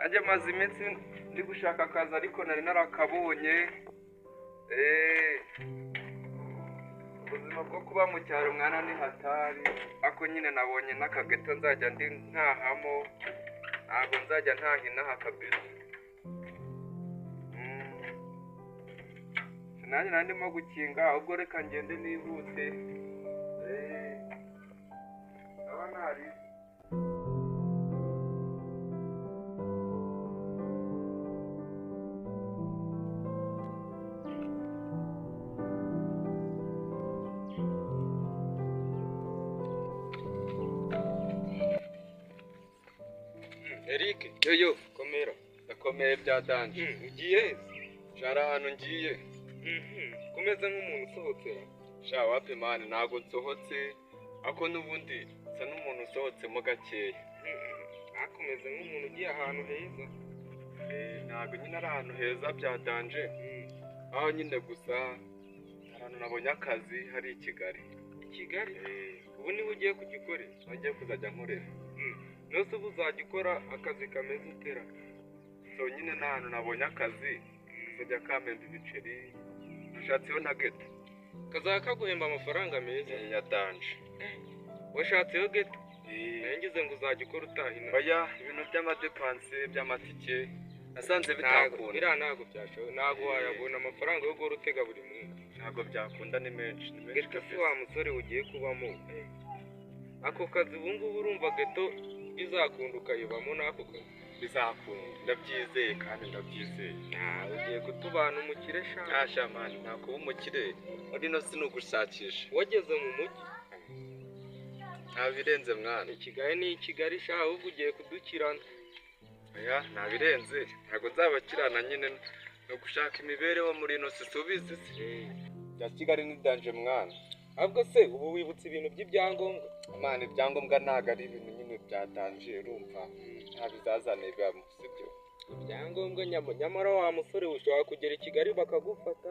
Ajya maze iminsi ndi gushaka akazi ariko nari narakabonye. Ubuzima bwo kuba mu cyaro mwana ni hatari, ako nyine nabonye n'akageto nzajya ndi ntahamo, ntabwo nzajya ntahinaha kabisa. Nanjye ndimo gukinga, ahubwo reka ngende nihute. Aba ntari Eric, yo komera. Ndakomeye bya danje. Ugiye? Jara hano ngiye. Kumeze nk'umuntu usohotse. Sha wapi mani ntago nsohotse. Ako nubundi sa n'umuntu usohotsemo gakeya. Akomeze nk'umuntu ugiye ahantu heza. Ntago nyine ari ahantu heza bya danje. Aho nyine gusa ahantu nabonye akazi hari i Kigali. Kigali? Ubu niwe ugiye kugikorera? Ngiye kuzajya nkorera. Nose ubu uzajya ukora akazi kameze utera. So nyine n'ahantu nabonye akazi kazajya kamemba ibiceri. Nashatseho na geto. Kazajya kaguhemba amafaranga meza ya danje. Washatseho geto? Ngize ngo uzajya ukora utahina. Oya, ibintu by'amadepanse by'amatike nasanze bitakunda. Biriya ntabwo byashoboka. Ntabwo wayabona amafaranga yo guhora utega buri munsi. Ntabwo byakunda ni menshi. Geto si wa musore ugiye kubamo. Ako kazi ubu ngubu urumva geto bizakunda ukayibamo n'ako kazi? Bizakunda, ndabyizeye kandi ndabyizeye. Ugiye kutubana umukire sha? Asha mani, ntakuba umukire. Ino si nugushakisha. Wageze mu mujyi? Ntabirenze mwana. Kigali ni Kigali sha, ahubwo ugiye kudukirana. Oya, ntabirenze. Ntabwo nzabakirana nyine no gushaka imibereho muri ino si subizi se. Ya Kigali ni danje mwana. Ahubwo se ubu wibutse ibintu by'ibyangombwa? Mwana, ibyangombwa ntago ari ibintu nyine byatanje urumva. Nta bizazane bibamo sibyo. Ibyangombwa nyamara wa musore ushobora kugera i Kigali bakagufata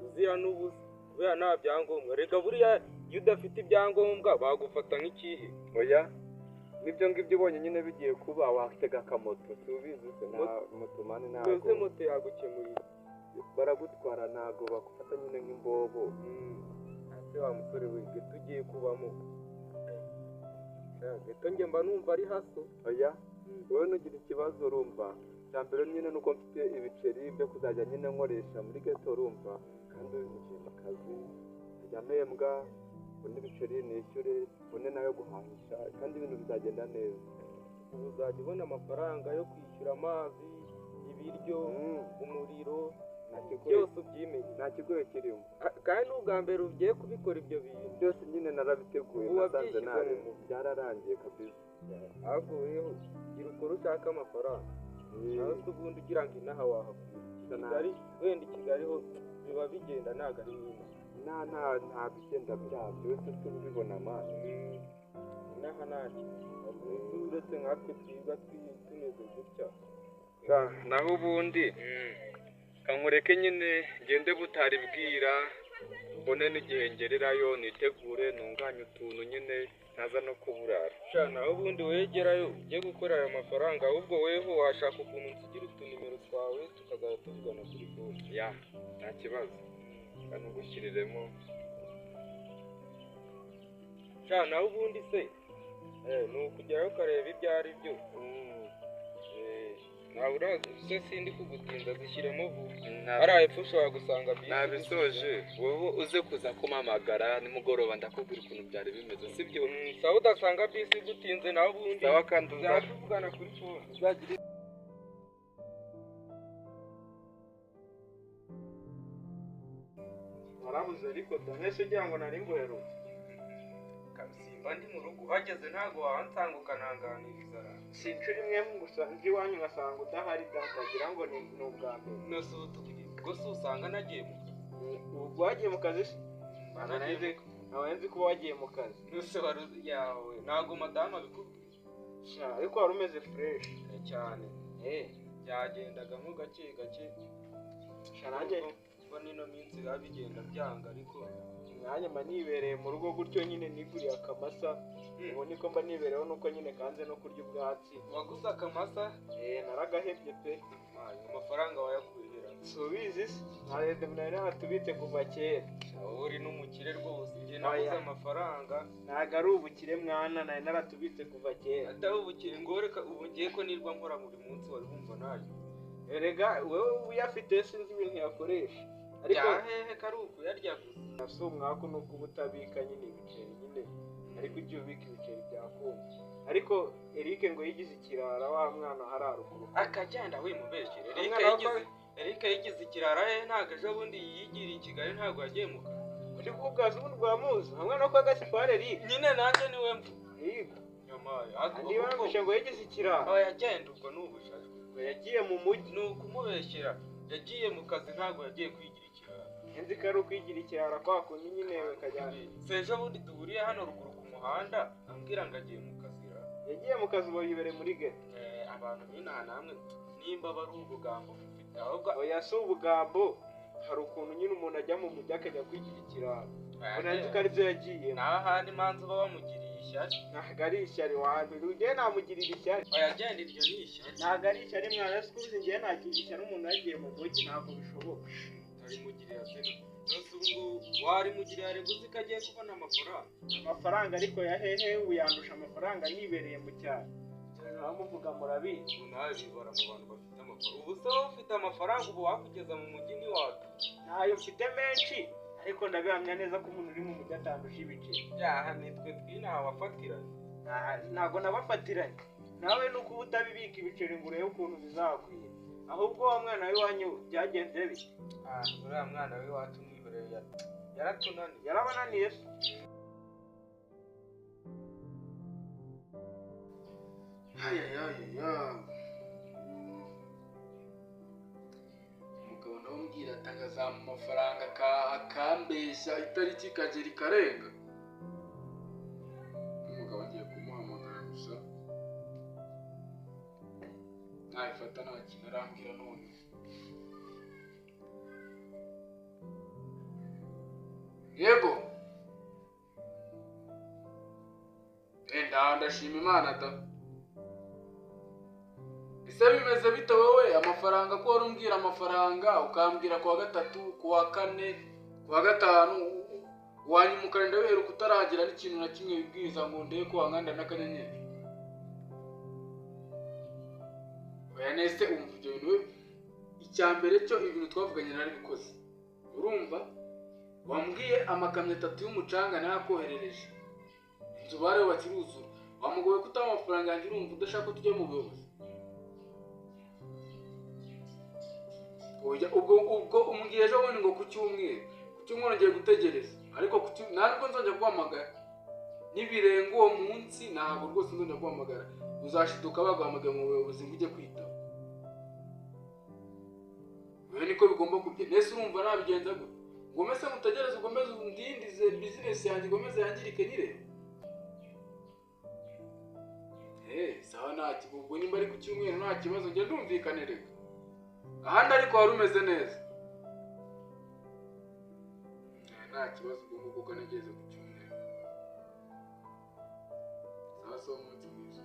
uzira n'ubusa kubera nta byangombwa. Reka buriya iyo udafite ibyangombwa bagufata nk'ikihe? Oya, nibyo ngibyo ubonye nyine bigiye kuba watega akamoto tubizi se na moto mani ntabwo. Twese moto yagukemurira. Baragutwara ntago bagufata nyine nk'imbobo. Ase wa musore wige tugiye kubamo. Geto njye mba numva ari haso. Oya, wowe nugira ikibazo urumva. Cyambere nyine nuko mfite ibiceri byo kuzajya nyine nkoresha muri geto urumva. Kandi ngiye mu kazi njya mpembwa, mbone ibiceri nishyure, mbone nayo guhahisha kandi ibintu bizagenda neza. Ubu uzajya ubona amafaranga yo kwishyura amazi, ibiryo, umuriro, byose ubyimenye. Nta kigoye kirimo. Kandi n'ubwa mbere ugiye kubikora ibyo bintu byose nyine narabiteguye. Nasanze nabi byararangiye kabisa. Ahubwo weho gira ukora ushaka amafaranga. Nawe se ubundi ugira ngo inaha wahakura. Kigali wenda i Kigali ho biba bigenda ntago ari nyine. Nta bigenda byabyo wese tubibona mani. Inaha ntacyo. Uretse nkatwe twiga tumeze gutya. Naho ubundi kankureke nyine ngende butari bwira, mbone n'igihe ngererayo nitegure ntunganye utuntu nyine ntaza no kuburara. Sha naho ubundi wegerayo ujye gukorera ayo mafaranga, ahubwo weho washaka ukuntu nsigira utunimero twawe tukazajya tuvugana kuri phone. Ya, nta kibazo. Kandi ugushyiriremo. Sha naho ubundi se ni ukugerayo ukareba ibyo ari byo. Ntabura se sindi kugutinda zishyiremo vuba. Hariya hepfo ushobora gusanga bisi. Nabisoje, wowe uze kuza kumamagara nimugoroba ndakubwira ukuntu byari bimeze sibyo? Sawa udasanga bisi gutinze naho ubundi. Sawa kandi uzavugana kuri phone. Uzagira warabuze ariko damese ugira ngo nari nguherutse. Kabisimba ndi mu rugo uhageze ntago wansanga ukananganiriza. Sinshuri imwe gusa ndi iwanyu ngasanga udahari datagira ngo ni ubwa mbere. Nose ubwo se usanga nagiye mu kazi. Ubwo wagiye mu kazi se? Nawe nzi kuba wagiye mu kazi. Nose yawe ntago madamu abikubwiye. ariko wari umeze fresh cyane. Byagendaga nko gake gake. nanjye kuba n'ino minsi biba bigenda byanga ariko nanjye mba nibereye mu rugo gutyo nyine niguriye akamasa ubu niko mba nibereyeho nuko nyine kanze no kurya ubwatsi. waguze akamasa? Naragahebye pe. amafaranga wayakuhera subizi se ntarebye nari naratubitse kuva kera. uri n'umukire rwose. njye nabuze amafaranga. ntago ari ubukire mwana, nari naratubitse kuva kera. atari ubukire ngo reka ubu ngiye ko nirwa nkora buri munsi wari wumva nayo. erega wowe uyafite sinzi ibintu yakoresha ariko hehe kari ukuyarya gusa. si umwaka nuko uba utabika nyine ibiceri nyine ariko igihe ubika ibiceri byakunda. ariko Eric ngo yigize ikirara wa mwana hari haruguru akagenda wimubeshyere. Eric yigize ikirara ntabwo ejo bundi yigiriye i Kigali ntabwo yagiye mu kazi. uri kubwaza ubundi bwamuzi hamwe no kwa gasipari Eric nyine nanjye niwe mvu. yego nyamaye andi bambushe ngo yigize ikirara. yagenda ubwo n'ubushaje. yagiye mu mujyi. ni ukumubeshyera. yagiye mu kazi ntabwo yagiye kwigira ikirara. nzi ko ari ukwigira ikirara kwa kundi nyine kajyana. ejo bundi duhuriye hano ruguru ku muhanda ambwira ngo agiye mu kazi. yagiye mu kazi ubu yibereye muri gare. abantu n'inaha namwe nimba bari ubugambo mufite ahubwo oya si ubugambo, hari ukuntu nyine umuntu ajya mu mujyi akajya kwigira ikirara. nzi ko aribyo yagiye. naho ahandi manza uba bamugiriye ishyari. ntabwo ari ishyari wambere ugiye namugirira ishyari. yagenda iryo ni ishyari. ntabwo ari ishyari mwana sikuzi ngiye nagira ishyari umuntu yagiye mu mujyi ntabwo bishoboka. arimugirira zino rwose ubu ngubu warimugirira ari guzi ko agiye kubona amafaranga ariko ya hehe ubu yandusha amafaranga nibereye mu cyaro. muvuga murabizi. ubu nawe bibora mu bantu bafite amafaranga. ubu se wowe ufite amafaranga ubu wakugeza mu mujyi n'iwacu. ntayo mfite menshi ariko ndabihamya neza ko umuntu uri mu mujyi atandusha ibiceri. byaha nitwe twinaha wafatiranye. ntabwo nabafatiranye nawe nuko uba utabibika ibiceri ngo urebe ukuntu bizakwiye. ahubwo wa mwana w'iwanyu byagenze bite? uriya mwana w'iwacu mwihoreye yaratunaniye. yarabananiye se? umugabo nawe umbwira ati akazamu amafaranga akambeshya itariki ikagera ikarenga. umugabo agiye kumuhamagara gusa ntabifata nta kintu arambwira none. yego ndashima Imana da. ese bimeze bite wowe amafaranga ko wari umbwira amafaranga ukambwira kuwa gatatu kuwa kane kuwa gatanu wanyumukana ndabiheruka utaragira n'ikintu na kimwe wibwiriza ngo ndebe ko wankanda n'akanyenyeri. oya nese umva ibyo bintu icya mbere cyo ibintu twavuganye narabikoze urumva. wambwiye amakamyo 3 y'umucanga nayakoherereje inzu bare bakiruzura. wamugoye kutama amafaranga yanjye urumva udashaka tujye mu buyobozi. oya ubwo umbwiye ejo bundi ngo ku cyumweru ngiye gutegereza ariko ntabwo nzongera guhamagara nibirenga uwo munsi ntabwo rwose nzongera guhamagara. uzashiduka baguhamagaye mu buyobozi ngo ujye kwitaba. oya niko bigomba kugenda. nese urumva nabigenza gute? ngomese mutegereze ugomeze undindize business yanjye ngomeze yangirike nireba. sawa nta kibugo nimba ari ku cyumweru nta kibazo ngende ndumvikane reka. ahandi ariko wari umeze neza. nta kibazo ugomba kuko nageze ku cyumweru. sawa so umunsi mwiza.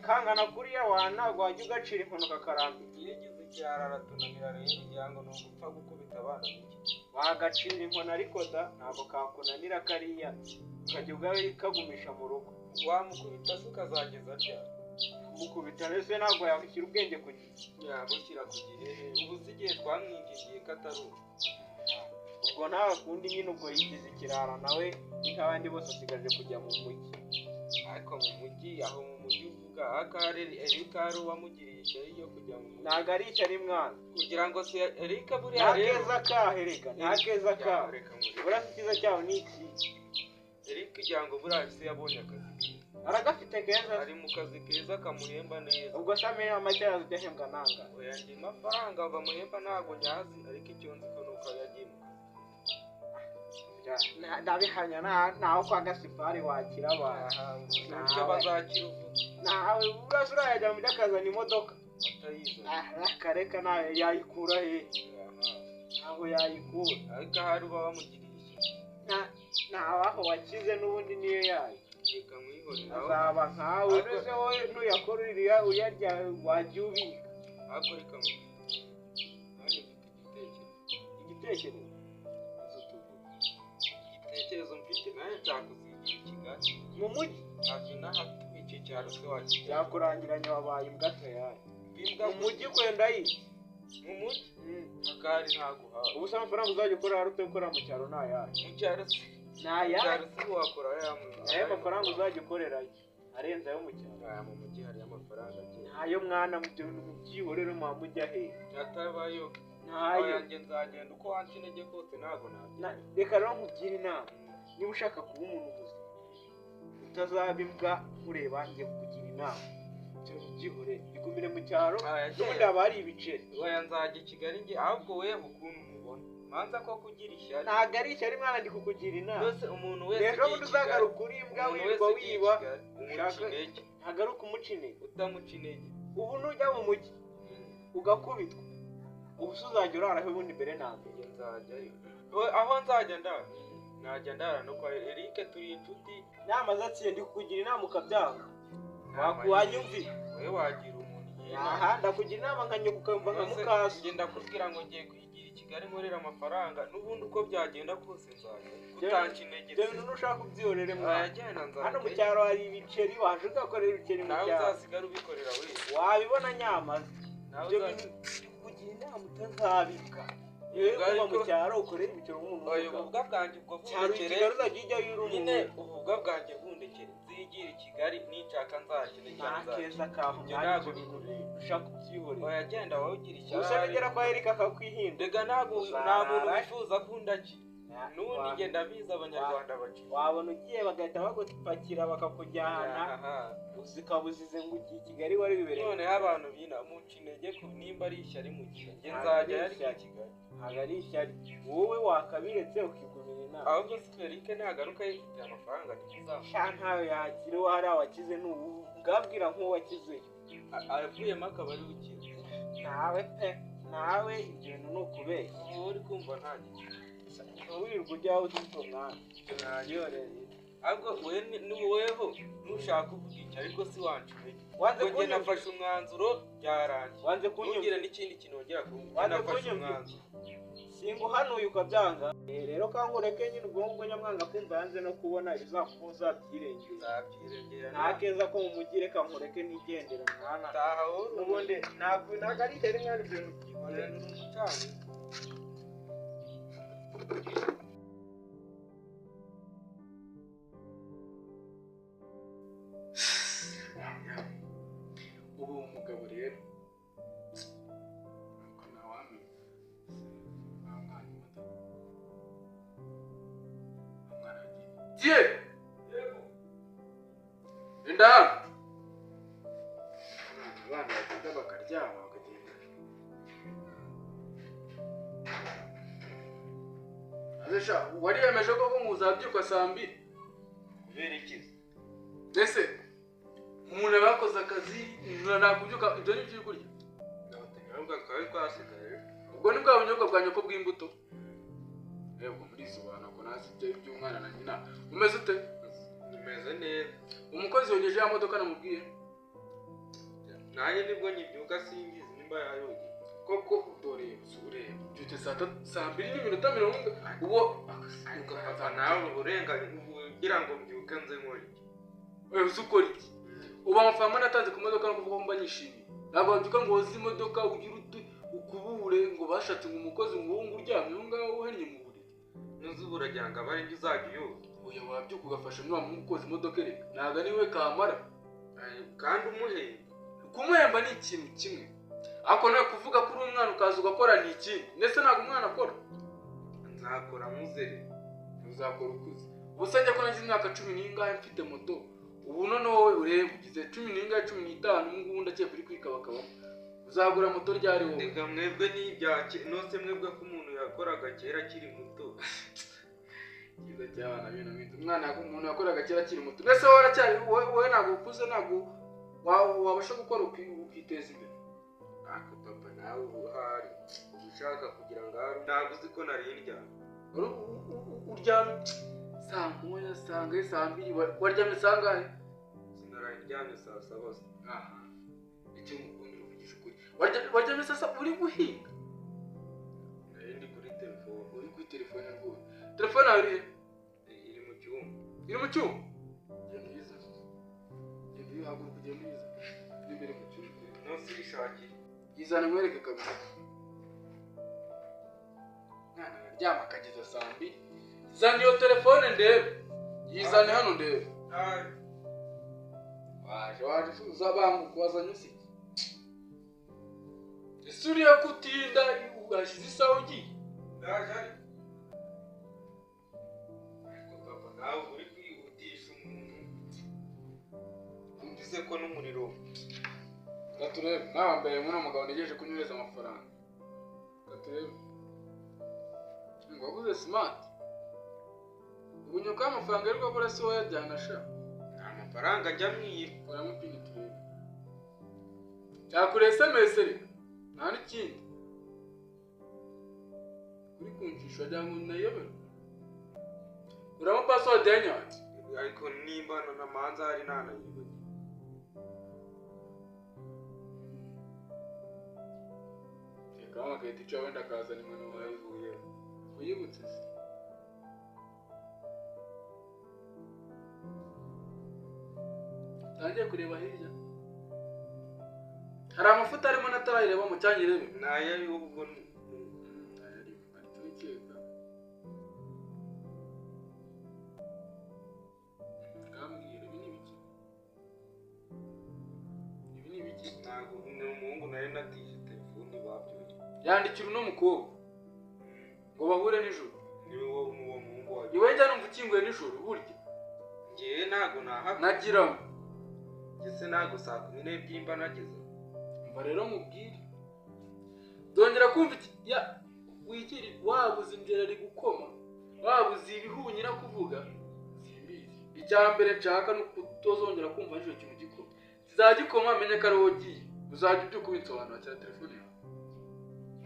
kangana kuriya wana ntabwo wajya ugacira inkono kakarambika. iyo ugize ikirara aratunanira rero kugira ngo ni ugupfa gukubita abana bike. wagacira inkono ariko da ntabwo kakunanira kariya ukajya ukagumisha mu rugo. wamukubita se ukazageza ryari? kumukubita ndetse ntabwo yashyira ubwenge ku gihe. yagushyira ku gihe. ubu si igihe twamwinjiye ko atari ubu. ubwo nta kundi nyine ubwo yigize ikirara nawe nk'abandi bose asigaje kujya mu mujyi. ariko mu mujyi aho mu mujyi uvuga akari Eric ari uwamugiriye ishyari yo kujya mu mujyi. ntabwo ari ishyari mwana kugira ngo si Eric buriya rero nta keza kahe reka nta keza kahe. buriya si cyiza cyawe ni iki? Eric kugira ngo buriya se yabonye akazi aragafite keza. ari mu kazi keza kamuhemba neza. ubwo se amenye make ujya ahembwa nanga. oya njye amafaranga bamuhemba ntabwo nyazi ariko icyo nzi ko nuko yagiye mu kazi. ndabihanya naho kwa Gasipari wakira abantu ibyo bazakira uvuze nawe urasa urayajya mu by'akazana imodoka atayizana kareka nawe yayikura he ntabwo yayikura ariko ahari uba wamugiriye ishyaka ntawaho wakize n'ubundi niyo yayo reka mwihorera azaba nkawe uretse wowe nuyakora uyarya wajya ubika ariko reka nanjye mfite igitekerezo igitekerezo mfite nawe nzakuzigira i Kigali mu mujyi ntacyo n'ahafite iki cyaro se wakijya byakurangiranye wabaye imbwa tayari imbwa mu mujyi kwenda yi mu mujyi akari ntaguhawe ubu se amafaranga uzajya ukora hari utayikora mu cyaro ntayahe mu cyaro se ntayahe cyaro se wakora nayo mafaranga uzajya ukorerayo arenze ayo mu cyaro mu mujyi hariyo amafaranga agiye ntayo mwana mu byihorere muba mujya he atabayo ntayo yanjye nzagenda uko wanca intege kose ntabwo reka rero nkugire inama niba ushaka kuba umuntu muzima utazaba imbwa nkureba njye kukugira inama byihorere igumire mu cyaro n'ubundi haba hari ibiceri oya nzajya i Kigali njye ahubwo wewe ukuntu mubona manza ko kugira ishyari ntabwo ari ishyari mwana ndi kukugira inama yose umuntu wese rero bundi uzagaruka uri imbwa wirirwa wiba umuca intege ntagaruka umuca intege utamuca intege ubu nujya mu mujyi ugakubitwa ubu se uzajya uraraho ubundi mbere na mbere nzajyayo aho nzajya ndara najya ndara no kwa Eric turi inshuti inama zaciye ndi kukugira inama ukabyanga wanyumvira wewe wagira umuntu aha ndakugira inama nkanyuka ukumva nka mukasi njye ndakubwira ngo ngiye kwigira i Kigali nkorera amafaranga n'ubundi uko byagenda kose nzajya kutanca intege ibyo bintu nushaka ubyihorere mwajyana nzajya hano mu cyaro hari ibiceri waje ugakorera ibiceri mu cyaro nawe uzasigara ubikorera wese wabibona nyamaze ibyo bintu kugira inama utazabika yewe kuba mu cyaro ukorera ibiceri nk'umuntu ububwa bwanjye ubwo bundekere nyine ububwa bwanjye bundekere nzigira i Kigali ninshaka nzakire nta keza kaho ntabwo ushaka kubyihorera oya genda wowe ugira ishyari gusa bigera kwa Eric akakwihinda rega ntabwo nta muntu wifuza kundaki n'ubundi ngenda biza abanyarwanda baciye wabona ugiye bagahita bagupakira bakakujyana uzikabuzize ngo ugiye i Kigali wari bibereye noneho abantu bina muca intege ku nimba ari ishyari mu gihe njye nzajya yari i Kigali ntabwo ari ishyari wowe wakabiretse ukigumira inama ahubwo si Eric nagaruka yifitiye amafaranga sha ntayo yagira uwo hari awakize n'ubu ngabwira nk'uwakizeyo avuyemo akaba ari ukize nawe ibyo bintu ni ukubeshya uba uri kumva nta gihe wirirwa ujya aho udufite umwanya ntayoreye ahubwo weho nushaka uvuga icyo ariko si wanca intege wanze njye nafashe umwanzuro byarangiye wanze kunyumvira n'ikindi kintu wongera wanze nafashe umwanzuro singuhanuye ukabyanga rero kangureke nyine ubwonko nyamwanga kumva yanze no kubona ibizakubuza byirengera nta keza ko mu mujyi reka nkureke nigendera mwana taha wowe ubundi ntabwo ari ishyari mwana ibyo bintu byihorere n'umucana ubu umugabo rero nuko ntawamenya umwana agiye enda hano abana bagenda bakaryama bakagenda azesha wariyemeje ko muzabyuka saa 2 kubera iki ese umuntu abakoze akazi nakubyuka ibyo ni byo kurya ntabwo kawe twasigaye ubwo ni bwa bunyobwa bwa nyoko bw'imbuto yego muri sobanura ko nazi ibyo by'umwana na nyina umeze ute umeze neza umukozi yogeje ya modoka namubwiye nanjye nibwo nyibyuka singize nimba yayoge koko dore usure byute saa 2:40 ubwo ukafata nawe uburenganyi kugira ngo mbyuke nze nkore wewe uzukora iki uba amafaranga natanze ku modoka no kuvuga ngo mba nyishimiye ntabwo wabyuka ngo woze imodoka ugira ukubure ngo bashatse ngo umukozi ngo uwo uryamye aho ngaho uhennye mu buriri n'uzubura ryanga bari njye uzajya uyoga oya wabyuka ugafasha n'uwa mukozi imodoka reka ntabwo ari we kamara kandi umuhemba kumuhemba ni ikintu kimwe ariko nawe kuvuga ko uri umwana ukaza ugakora ni ikindi ndetse ntabwo umwana akora nzakora muzere uzakora ukuze ubusa njya ko nagize imyaka 10 mfite moto ubu none wowe ureba ugize 10 15 ngubu ndakiye kuri kwikabakaba uzagura moto ryari wowe ndega mwebwe n'ibyake nose mwebwe ko umuntu yakoraga kera kiri muto cyiza cy'abana bino minsi umwana umuntu yakoraga kera akiri muto mbese wowe aracyari wowe ntabwo ukuze ntabwo wabasha gukora ukiteza imbere ako papa nawe uhari ushaka kugira ngo ntabwo uzi ko narirya uryamye saa moya saa mbiri waryamye saa ngahe sinararyamye saa saba aha icyo ngukundira uvugisha ukuri waryamye saa saba uri guhinga nari ndi kuri telefone uri kuri telefone rwose telefone yawe iri mu cyumba genda uyiza genda uyihaguruka ugenda uyiza iri imbere mu cyumba nose uyishakiye yizane nkwereke kabisa mwana araryama akageza saa mbiri zana iyo telefone ndebe yizane hano ndebe waje uzabanguka wazanye usi ese uriya kutinda ugashize isaha ugiye ndaje ariko papa nawe uri kwihutisha umuntu wumvise ko n'umuriro gaturebe nawe mbere muri umugabo ntegereje kunyereza amafaranga gaturebe waguze smart ubunyuka amafaranga y'urwo bora si wayajyana sha nta mafaranga njya mwiba koramo pini turebe cyakure SMS reka nta n'ikindi uri kunjisha wagira ngo nayobera uramo password ya nyange ariko nimba na manza hari nanayibagiwe kama agahita icyo wenda akazana imwe wayivuye uyibutse se tangiye kureba hirya hari amafuta arimo natarayireba mu cyangirebe nayo y'ubwo ari wikeka kambwira ibi ni ibiki ntabwo ni umuhungu nari natije telefone babyuye yandikira uno mukobwa ngo bahure nijoro niwe uwo muhungu wawe iwe njya numva ukinguye nijoro burya ngewe ntabwo nahaka nagira ngo ese ntabwo saa 12 mba nageze mba rero mubwire dongera kumva iki wigiri wabuze inzira ari gukoma wabuze ibihunyira kuvuga simbizi icya mbere nshaka no kutozongera kumva n'icyo kintu gikoma kizagikoma amenye ko ari wowe ugiye uzajya ubyuka ubinsobanura cya telefone yawe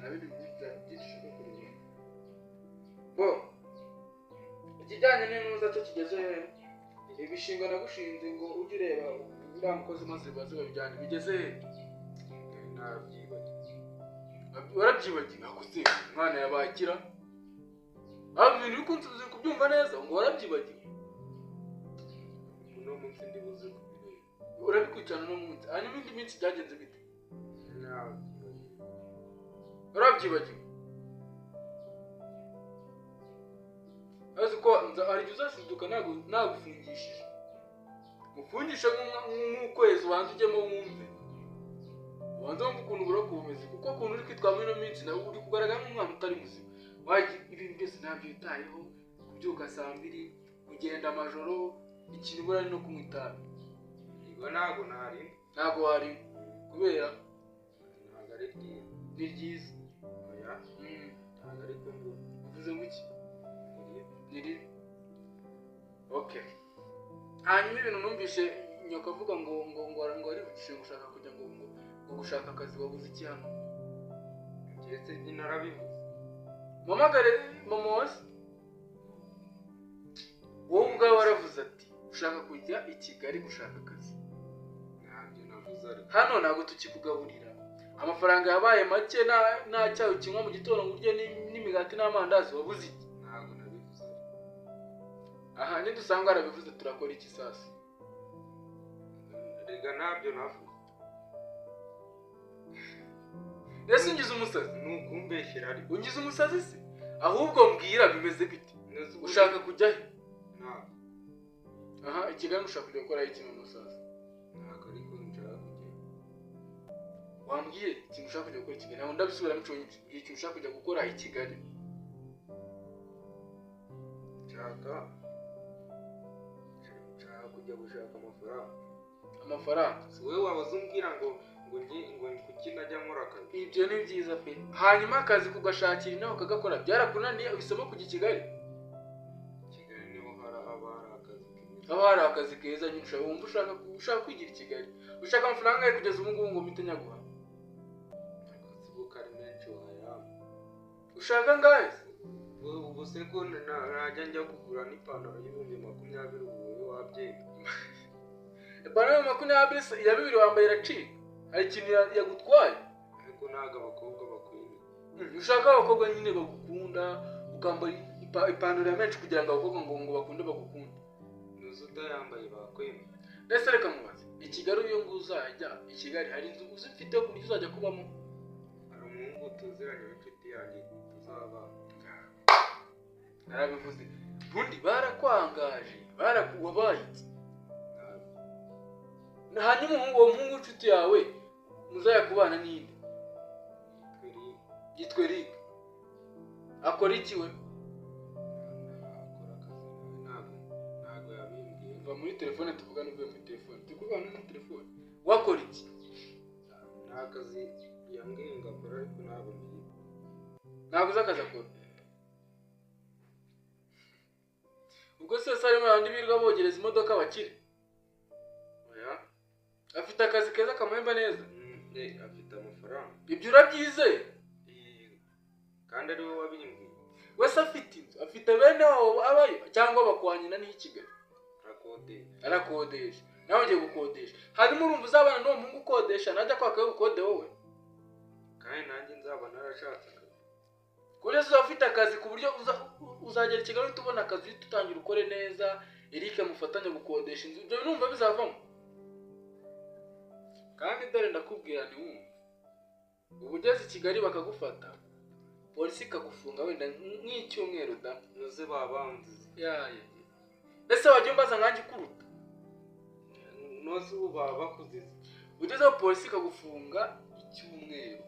nabindi byinshi byo kureba bo ikijyanye n'intuza cyo kigeze ibishinga nagushinze ngo ujye ureba uriya mukozi maze baze babijyane bigeze he warabyibagiwe akuze umwana yabakira aho ibintu uri kunsubiza kubyumva neza ngo warabyibagiwe uno munsi ndibuze kubireba urabikurikirana no munsi hanyuma indi minsi byagenze bite warabyibagiwe azi ko hari igihe uzashiduka nagufungishije mufungishe nk'ukwezi ubanza ujyemo wumve ubanza wumva ukuntu uburoko bumeze kuko ukuntu uri kwitwara muri ino minsi nawe uri kugaragara nk'umwana utari muzima wagira ibintu byose ntabyo witayeho kubyuka saa 2 kugenda amajoro ikintu ubura ari no kunywa itabi niba ntabwo ntari ntabwo wari kubera ntabwo ari ryiza ni ryiza oya ntabwo ari ko ngo uvuze ngo iki ni ribi okay hanyuma ibintu numvishe nyoka avuga ngo ari bucishe gushaka kujya ngo gushaka akazi wabuze iki hano ndetse narabivuze mamagare mama wose wowe ubwawe waravuze ati ushaka kujya i Kigali gushaka akazi ntabyo navuze ariko hano ntabwo tukikugaburira amafaranga yabaye make nta cyayo kinywa mu gitondo ngo urye n'imigati n'amandazi wabuze iki ntabwo nabivuze aha nidusanga warabivuze turakora iki sasa rega ntabyo navuze ese ungize umusazi nukumbeshyira ariko ungize umusazi se ahubwo mbwira bimeze bite ushaka kujya he ntabwo aha i Kigali ushaka kujya gukora iki none sasa ntabwo ariko nshaka kujya wambwiye ikintu ushaka kujya gukora i Kigali ntabwo ndabisubiramo inshuro nyinshi mbwira ikintu ushaka kujya gukora i Kigali nshaka kujya gushaka amafaranga si wowe wabaza umbwira ngo kuki najya nkora akazi ibyo ni byiza pe hanyuma akazi kugashakira nawe ukagakora byarakunaniye uhisemo kujya i Kigali haba hari akazi keza nyine ushaka kwigira i Kigali, ushaka amafaranga ye kugeza ubu ngubu ngo mpite nyaguha. akazi kari menshi wayama. Ushaka ngahe? Ubu se ko najya njya kugura n'ipantaro y'ibihumbi 20 ubu wabyeyi. Ipantaro ya 20 ya 2 wambaye iracika. Hari ikintu yagutwaye? Ariko ntago abakobwa bakwiriye. Ushaka abakobwa nyine bagukunda, ukambara ipantaro ya menshi kugira ngo abakobwa ngo bakunde bagukunda. Nuzo utayambaye bakwemera. Ndetse reka mubaze, i Kigali iyo nguzajya, i Kigali hari inzu uzifite ku buryo uzajya kubamo? Hari umuhungu tuziranye w'inshuti yanjye tuzaba. Narabivuze. Bundi barakwangaje, barakuwabaye. Hanyuma uwo muhungu inshuti yawe muzayakubana ninde? Yitwa Eric. Akora iki we? Ntago yabimbwiye. Va muri telefone tuvugana uvuye muri telefone. Tukuvana muri telefone. Wakora iki? Nta kazi yambwiye ngo akora ariko ntabwo mbizi. Ntabwo uzi akazi akora. Ubwo se sarimo yandi birirwa bogereza imodoka bakire. Oya. Afite akazi keza kamuhemba neza. Afite amafaranga. Ibyo urabyizeye? Kandi ari wowe wabimbwiye. Wese afite inzu, afite bene wabo abayo cyangwa bakwanyina n'i Kigali. Arakodesha. Nawe ugiye gukodesha. Hanyuma urumva uzabana n'uwo muhungu ukodesha najya kwaka ukode wowe. Kandi nanjye nzaba narashatse. Kugeza uzaba ufite akazi ku buryo uzagera i Kigali tubona akazi tutangira ukore neza, Eric mufatanya gukodesha inzu. Ibyo numva bizavamo. Kandi dore ndakubwira ni wumva. Ubu ugeze i Kigali bakagufata. Polisi ikagufunga wenda nk'icyumweru da. Nuze babanze. Yaye. Ese wajya umbaza nkanjye kuruta? Nose ubu bakuzize. Ugeze aho polisi ikagufunga icyumweru.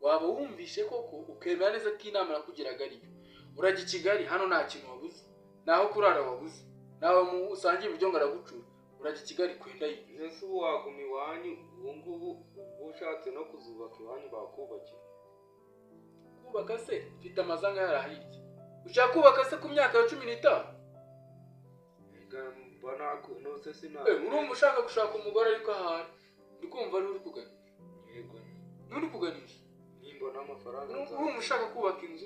Waba wumvishe koko ukemera neza ko inama nakugiraga ariyo. Urajya i Kigali hano nta kintu wabuze. Naho kurara wabuze. Naho usangiye ibiryo ngaragucura. Urajya i Kigali kwenda yiwe. Nese ubu waguma iwanyu ubu ngubu ushatse no kuzubaka iwanyu bakubakira. Kubaka se mfite amazanga yarahirye. Ushaka kubaka se ku myaka ya 15? Nose sina. Urumva ushaka gushaka umugore ariko ahari. Ndikumva uri kuganisha. Yego. Nturi kuganisha. Nimbona amafaranga urumva ushaka kubaka inzu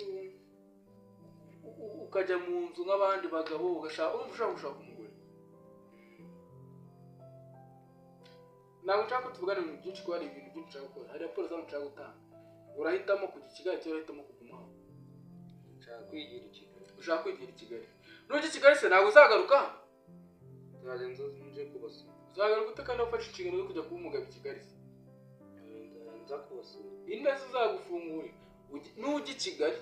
ukajya mu nzu nk'abandi bagabo ugashaka urumva ushaka gushaka umugore. Ntabwo nshaka tuvugana ibintu byinshi ko hari ibintu byinshi nshaka gukora. Hari raporo zawe nshaka gutanga. Urahitamo kujya i Kigali cyangwa urahitamo kugumaho? Nshaka kwigira i Kigali. Ushaka kwigira i Kigali. Nujya i Kigali se ntabwo uzagaruka? Nzajya nje kubasura. Uzagaruka ute kandi wafashe inshingano yo kujya kuba umugabo i Kigali se? Nza kubasura. Ineza uzagufungura. Nujya i Kigali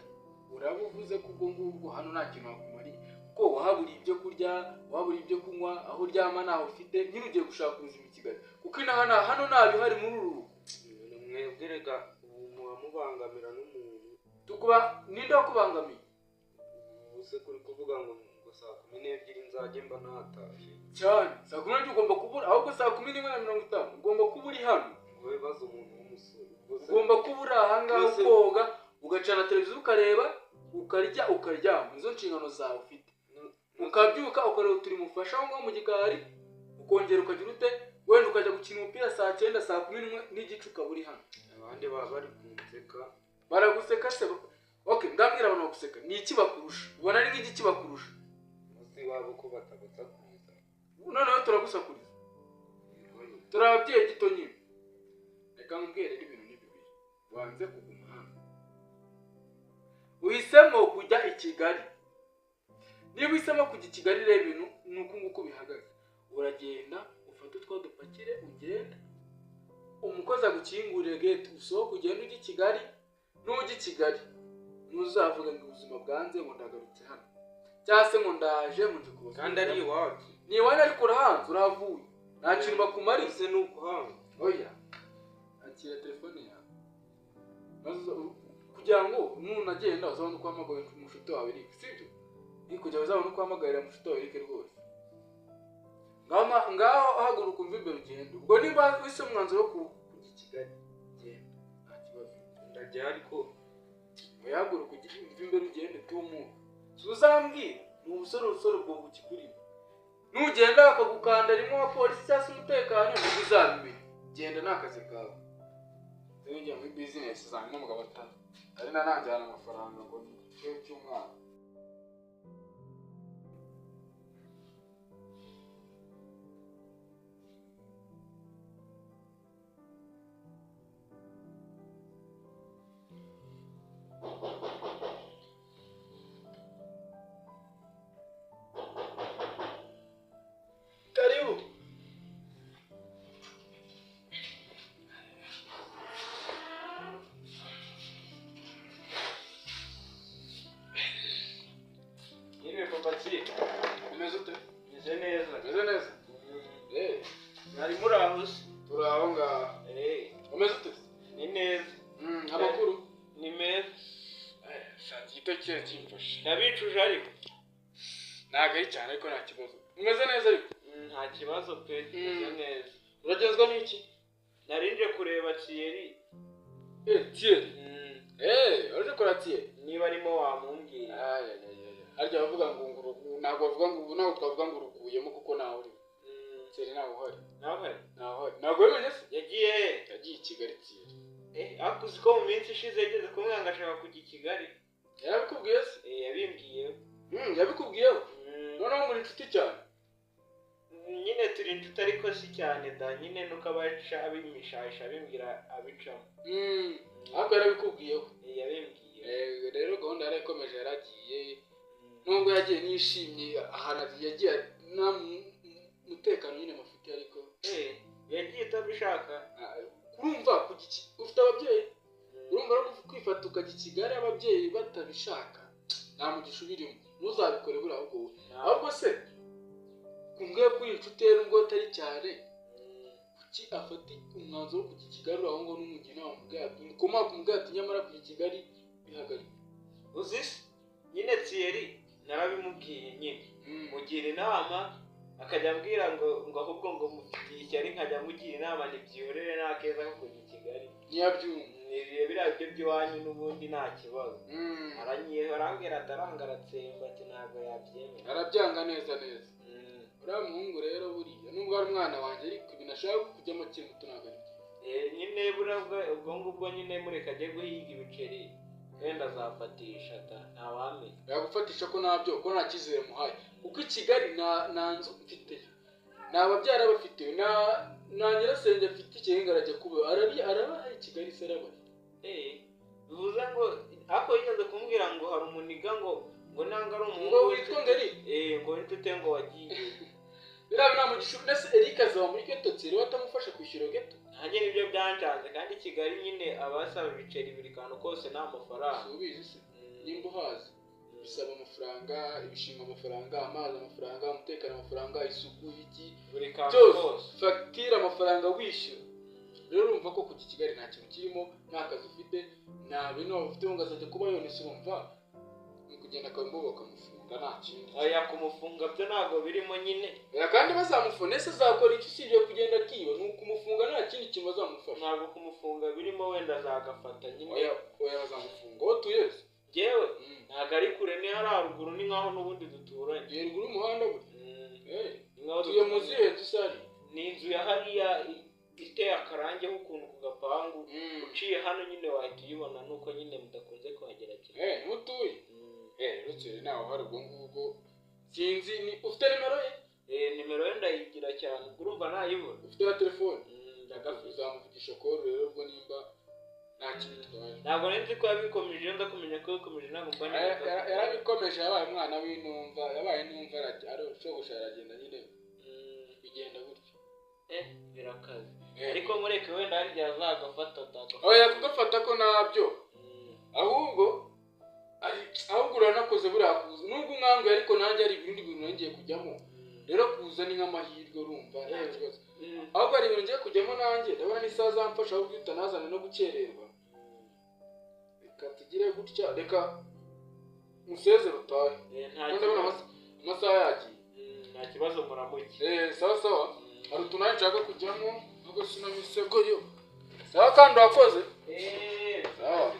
uraba uvuze ko ubwo ngubwo hano nta kintu wakumariye. Ko wahaburiye ibyo kurya, wahaburiye ibyo kunywa, aho uryama naho ufite, nyine ugiye gushaka ubuzima i Kigali. Kuko hano nta bihari muri uru rugo. Mwebwerega mubangamira n'umuntu. Ninde wakubangamiye? Ubuse kuri kuvuga ngo saa 12 nzajye mba natashye. Cyane, saa 12 ugomba kubura, ahubwo saa 11:50 ugomba kuba uri hano. Ngo bibaze umuntu w'umusore. Ugomba kuba uri ahangaha ukoga, ugacana televiziyo ukareba, ukarya ukaryama. Izo nshingano zawe ufite. Ukabyuka ukareba turi mufasha aho ngaho mu gikari, ukongera ukagira ute, wenda ukajya gukina umupira saa 9 saa 11 n'igice ukaba uri hano. Abandi baba bari kunseka. Baraguseka se? Okay, ndambwira abantu baguseka. Ni iki bakurusha? Ubona ari nk'iki bakurusha? Muzi wabo ko batabasakuriza. Noneho turagusakuriza. Turababyeyi gito nyine. Reka mbwire ibintu ni bibiri. Wanze kuguma hano. Uhisemo kujya i Kigali. Niba uhisemo kujya i Kigali reba ibintu nuko nguko bihagaze. Uragenda ufata utwo dupakire ugenda. Umukozi agukingurire gate usohoka ugenda ujya i Kigali. Nujya i Kigali ntuzavuga ngo ubuzima bwanze ngo ndagarutse hano. Cyangwa se ngo ndaje ngo nje kubasura. Kandi ari iwacu. Ni iwanyu ariko urahanze urahavuye. Nta kintu bakumariye. Se nuko hanze. Oya. Akira telefone yawe. Kugira ngo umuntu agenda uzabone uko hamagaye umushuti wawe Eric, sibyo? Ni kugira uzabone uko hamagarira umushuti wawe Eric rwose. Ngaho haguruka umva imbere ugenda. Ubwo niba wise umwanzuro wo kujya i Kigali genda. Nta kibazo. Ndajya ariko muyaguruka umva imbere ugende tumuka. Uzambwira ni ubusore ubwo bukikurimo. nugenda bakagukanda rimwe wa polisi cyangwa se umutekano ntibizabimenya. Genda n'akazi kawe. Ujya muri business zanjye n'umugabo atanu. Ari nananjyana amafaranga ngo ni cyo cy'umwana. Umeze ute? Meze neza. Meze neza? Mwari muri aho se? Turi aho ngaho. Umeze ute? Ni neza. Amakuru? Ni meza. Gito kire kimfashe. Nabicuje ariko. Ntabwo ari cyane ariko nta kibazo. Umeze neza ariko? Nta kibazo pe. Meze neza. Uragezwa n'iki? Narinje kureba Thierry. Thierry? Uraje kureba Thierry? Niba arimo wamumbwira. Harya bavuga ngo ntabwo bavuga ngo ubu ntabwo twavuga ngo uruguyemo kuko ntawe uri. Thierry ntawe uhari. Ntawe uhari. Ntabwo wamenye se? Yagiye he? Yagiye i Kigali Thierry. Ariko uzi ko mu minsi ishize yageze kumubwira ngo ashaka kujya i Kigali. Yarabikubwiye se? Yabimbwiyeho. Yabikubwiyeho? Noneho muri inshuti cyane. Nyine turi inshuti ariko si cyane da, nyine nuko abaca abimishahisha abimbwira abicamo. Ariko yarabikubwiyeho. Yabimbwiye. Rero gahunda yarakomeje yaragiye. Nubwo yagiye nishimye ahantu yagiye nta mutekano nyine mufite ariko. Yagiye utabishaka. Urumva ufite ababyeyi? Urumva no kwifata ukajya i Kigali ababyeyi batabishaka. Nta mugisha ubirimo. Ntuzabikore buriya ahubwo. Ahubwo se kumbwiye ko inshuti ye nubwo atari cyane. Kuki afata umwanzuro wo kujya i Kigali aho ngo n'umugeni wamubwiye ati kumubwira ati nyamara kujya i Kigali bihagarika. Uzi se? Nyine Thierry narabimubwiye nyine. Mugira inama akajya ambwira ngo ahubwo ngo mufitiye ishyari nkajya mugira inama ntibyihorere nta keza ko kujya i Kigali. Niyabyumva. Biriya byo by'iwanyu n'ubundi nta kibazo. Arambwira ati arangaratsemba ati ntabwo yabyemera. Arabyanga neza. Uriya muhungu rero buriya nubwo ari umwana wanjye ariko ibintu ashaka kujyamo akiri muto ntabwo ari byo. Nyine ubwo ngubwo nyine mureka ajye guhiga ibiceri wenda azafatisha ntawamenya. Yagufatisha ko ntabyo ko nta cyizere muhaye kuko i Kigali nta nzu mfiteyo nta babyara bafiteyo nta nyirasenge afite ikirenga arajya kuba arabaha i Kigali se arabari. Bivuze ngo ako yigeze kumbwira ngo hari umuniga ngo nanga ari umuhungu ngo witwa ngari ngo witute ngo wagiye. Biriya binamugisha ndetse Eric azaba muri geto Thierry watamufasha kwishyura geto. Nanjye nibyo byancanze kandi i Kigali nyine abasaba ibiceri buri kantu kose nta mafaranga. Ubizi se nimba uhazi bisaba amafaranga ibishinga amafaranga amazi amafaranga umutekano amafaranga isuku iki buri kantu kose fagitire amafaranga wishyura. Rero urumva ko kujya i Kigali nta kintu kirimo nta kazi ufite nta bintu ufite ngo azajya kuba yonese urumva ni kugenda akabimbo bakamufunga nta kindi. Oya kumufunga byo ntabwo birimo nyine. Kandi bazamufunga ese azakora iki usibye kugenda akiba ni ukumufunga nta kindi kintu bazamufasha. Ntabwo kumufunga birimo wenda azagafata nyine. Oya bazamufunga wowe tuyeze. Njyewe ntabwo ari kure ni hari haruguru ni nkaho n'ubundi duturanye. Ruguru y'umuhanda buri tuye mu zihe dusari ni inzu ya hariya iteye akarange k'ukuntu ku gapangu uciye hano nyine wahita uyibona nuko nyine mudakunze kuhagera cyane. Ntutuye Thierry nawe hari ubwo ngubwo sinzi ufite nimero ye? Nimero ye ndayigira cyane urumva nayibona. Ufite na telefone? Uzamuvugisha call rero ubwo nimba nta kintu bitwaye. Ntabwo nzi ko yabikomeje ndakumenya ko yabikomeje ntabwo mbona. Yarabikomeje yabaye umwana w'intumva yabaye intumva arashogosha aragenda nyine bigenda gutyo. Birakaze. Ariko mureke wenda hari igihe azagafata oya kugafata ko nabyo ahubwo uranakoze buriya kuza nubwo umwanguye ariko nanjye hari ibindi bintu ngiye kujyamo rero kuza ni nk'amahirwe urumva nta kibazo. Ahubwo hari ibintu ngiye kujyamo nanjye ndabona n'isaha zamfasha ahubwo utanazana no gukererwa. Reka tugire gutya reka musezero utahe. Ndabona amasaha yagiye. Nta kibazo muramuke. Sawa hari utunani nshaka kujyamo nubwo sino misego yo. Sawa kandi wakoze? Sawa.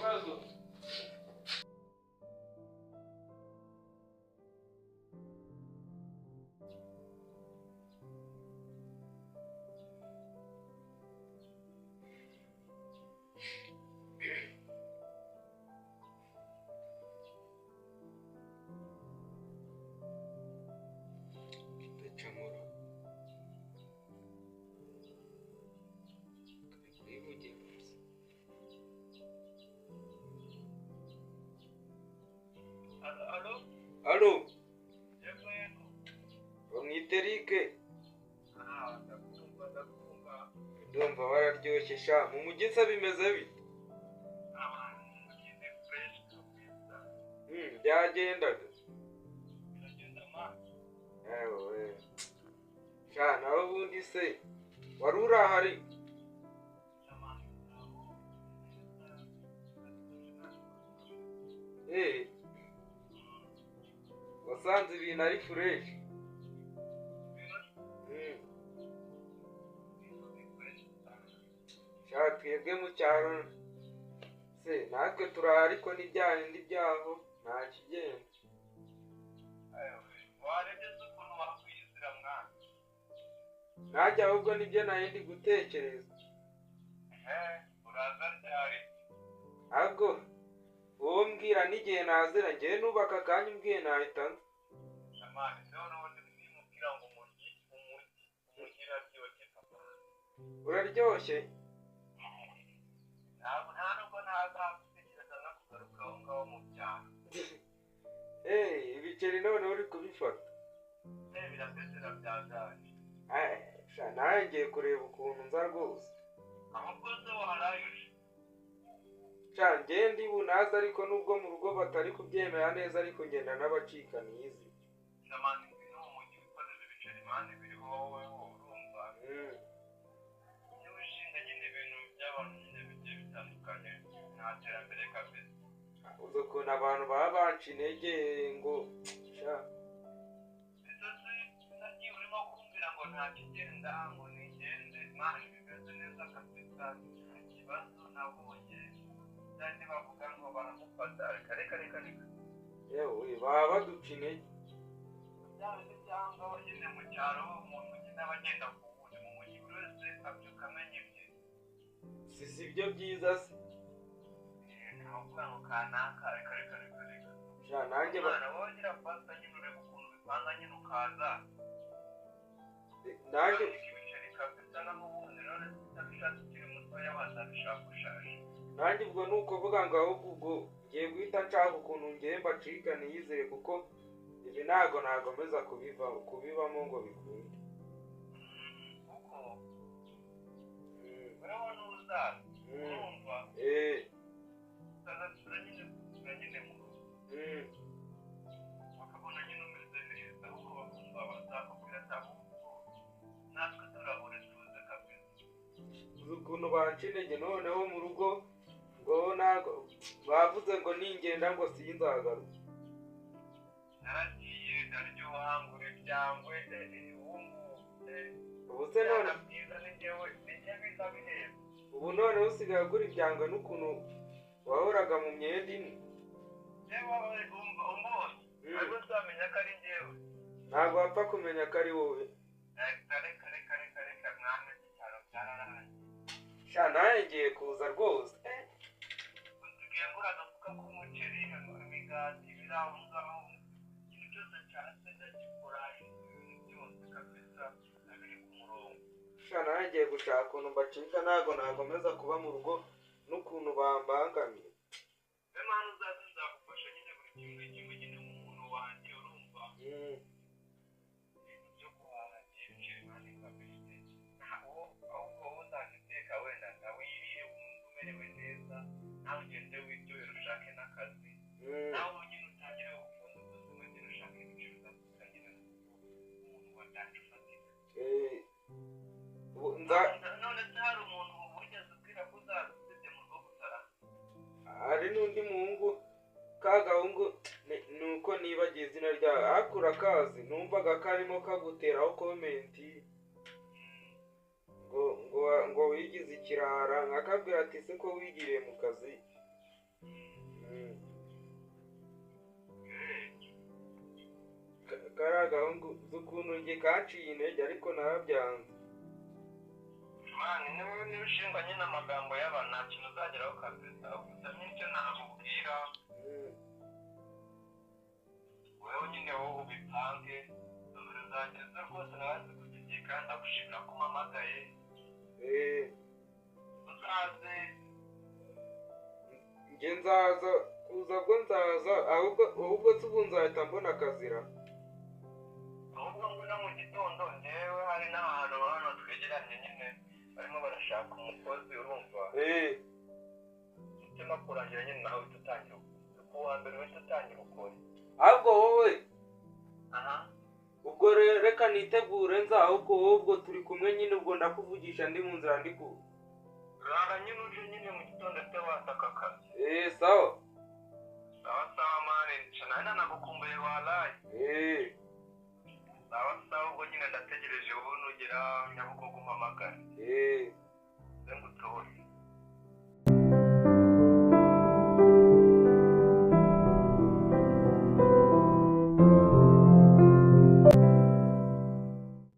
Alo? Bamwita Eric? Ndumva wararyoshye sha, mu Mugisa bimeze bite? Byagendaga? Ewe. Sha, nawe ubundi se, wari urahari? Wasanze ibintu ari fresh? Sha, twebwe mu cyaro se natwe turahari ariko ni bya bindi byaho nta kigenda. Najya ahubwo nibyo nari ndi gutekereza. Uraza ryari? Ahubwo wowe mbwira n'igihe nazira, njyewe nubaka akanya umbwiye nahita nza. Amani, niho n'ubundi nimubwira ngo umujyi uraryoshye papa. Uraryoshye? Nta nubwo ntazagutekereza no kugaruka aho ngaho mu byaro. Ibiceri none uri kubifata? Birasesera byaganje. Sha, nawe ngiye kureba ukuntu nza rwose. Ahubwo se warayuje? Sha, njye ndi bunaza ariko nubwo mu rugo batari kubyemera neza ariko ngenda n'abacika nizi. Namani, ngwino mu mujyi wikorera ibiceri mani biriho wowe urumva. Niba ushinga nyine ibintu by'abantu nyine bigiye bitandukanye, nta terambere kabisa. Uzi ukuntu abantu baba banca intege ngo sha. Nagiye urimo kumbwira ngo nta kigenda ngo nigende, mani bimeze neza kabisa, nta kibazo nabonye. Kandi bavuga ngo baramufata, reka. Yewe, baba baduca intege. Byaba cyangwa nyine mu cyaro umuntu nyine aba agenda ku wundi, mu mujyi buri wese abyuka amenya ibye. Si byo byiza se? Ntavuga ngo kanaka, reka. Sha, nanjye Mwana wowe ugira pasta nyine ureba ukuntu bipanga nyine ukaza. nanjye Ibiceri kabisa n'ubundi rero utabishatse ukiri mutoya wazabishaka ushaje. nanjye ubwo ni ukuvuga ngo ahubwo ubwo ngiye guhita nshaka ukuntu ngiye mbacika niyizere kuko ibi ntago nagomeza kubibamo ngo bikunde. Kuko urabona uzaza urumva utazasubira nyine mu rugo bakabona nyine umeze neza ahubwo bakumva bazakubwira ati ahubwo natwe turabure tuze kabisa. Uzi ukuntu banca intege noneho mu rugo ngo ntago bavuze ngo ningenda ngo sinzagaruke. Naragiye ndaryoha ngura ibyangwe Ubu se none byiza nijyewe biza bireba. ubu noneho usigaye agura ibyangwe n'ukuntu wahoraga mu myenda imwe. Yewe umbonye ariko uzamenya ko ari njyewe. Ntabwo wapfa kumenya ko ari wowe. Reka mwana cyaro byararangiye. Sha, nawe ngiye kuza rwose. Usigaye ngura agafuka k'umuceri, imigati, ibirahu ngaho, ikintu cyose cyase ndagikora, ibintu byose kabisa biri ku murongo. Sha, nawe ngiye gushaka ukuntu mbacika ntago nagomeza kuba mu rugo n'ukuntu bambangamiye. Be mwana uzaze nzagufasha nyine buri kimwe nyine nk'umuntu wanjye urumva. Ibintu byo guhaha ibiceri mwana kabisa. Ahubwo uzagiteka wenda ndawiriye wumva umerewe neza, nawe ugende wiryohere ushake n'akazi. Nawe nyine utangire gukunda ubuzima nyine ushaka ibiceri uzavuga nyine umuntu watanje ufatika. None se hari umuntu wigeze ubwira ko uzaza ufite mu rugo gusara? Hari n'undi muhungu kagahungu nuko nibagiye izina ryawe akura kazi numvaga karimo kaguteraho komenti ngo wigize ikirara nkakabwira ati se ko wigiriye mu kazi. Kariya gahungu uzi ukuntu njye kanciye intege ariko narabyanze. Mani niba ushinga nyine amagambo y'abantu nta kintu uzageraho kabisa, gusa n'icyo namubwira wowe nyine wowe ubipange nomero zanjye zo rwose nabazi kugiye kandi ndagushimira ko umpamagaye. Uzaze Njye nzaza Uza bwo nzaza ahubwo se ubu nzahita mbona akazira. ahubwo ngwino mu gitondo njyewe hari n'ahantu hano twegeranye nyine barimo barashaka umukozi urumva mutima kurangira nyine nawe tutangira ku wa mbere wese utangira ukore Ahubwo wowe aha ubwo reka nitegure nza ahubwo wowe ubwo turi kumwe nyine ubwo ndakuvugisha ndi mu nzira ndi ku. rara nyine uje nyine mu gitondo te wataka akazi Sawa. sawa mani nshana nagukumbuye walayi sawa ubwo nyine ndategereje wowe nugera Nyabugogo umpamagare nze ngutore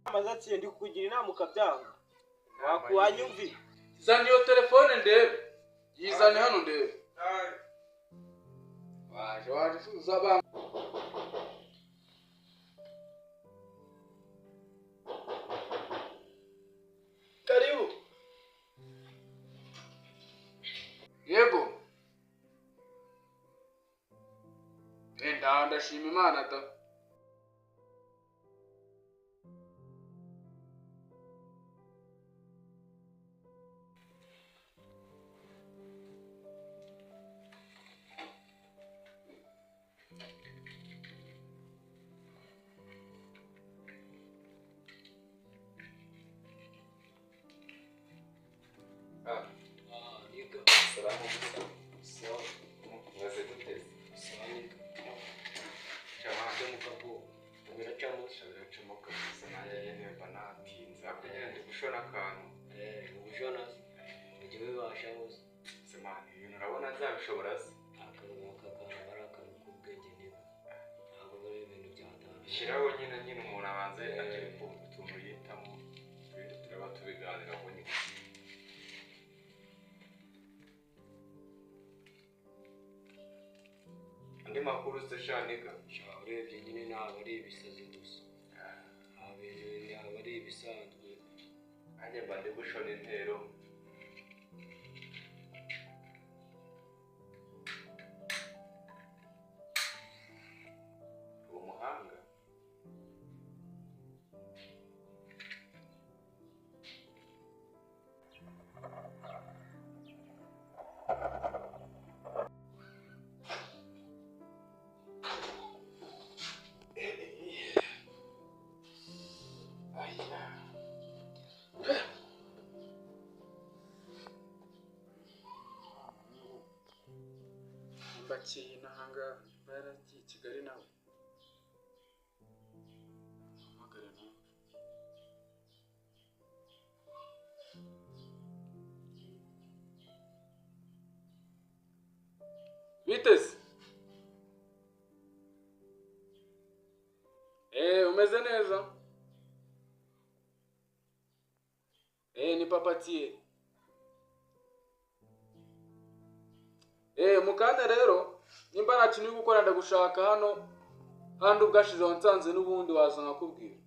amazatsiye ndi kukugira inama ukabyanga wakuwanyumvira zana iyo telefone ndebe yizane hano ndebe waje suza banga karibu yego ndashima Imana da Shiraho nyine umuntu abanze agiye utuntu yitamo ibintu turaba tubiganiraho nyine. Andi makuru se shanika urebye nyine ntabwo ari ibisazi gusa ntabwo ari ibisanzwe nanjye mba ndi gushona intero. Umuhanga bakiye nahanga baragiye Kigali nawe hamagara nawe biteze umeze neza ni papa tiye mukanda rero nimba nta kintu uri gukora ndagushaka hano handi ubwashize wansanze n'ubundi waza nkakubwira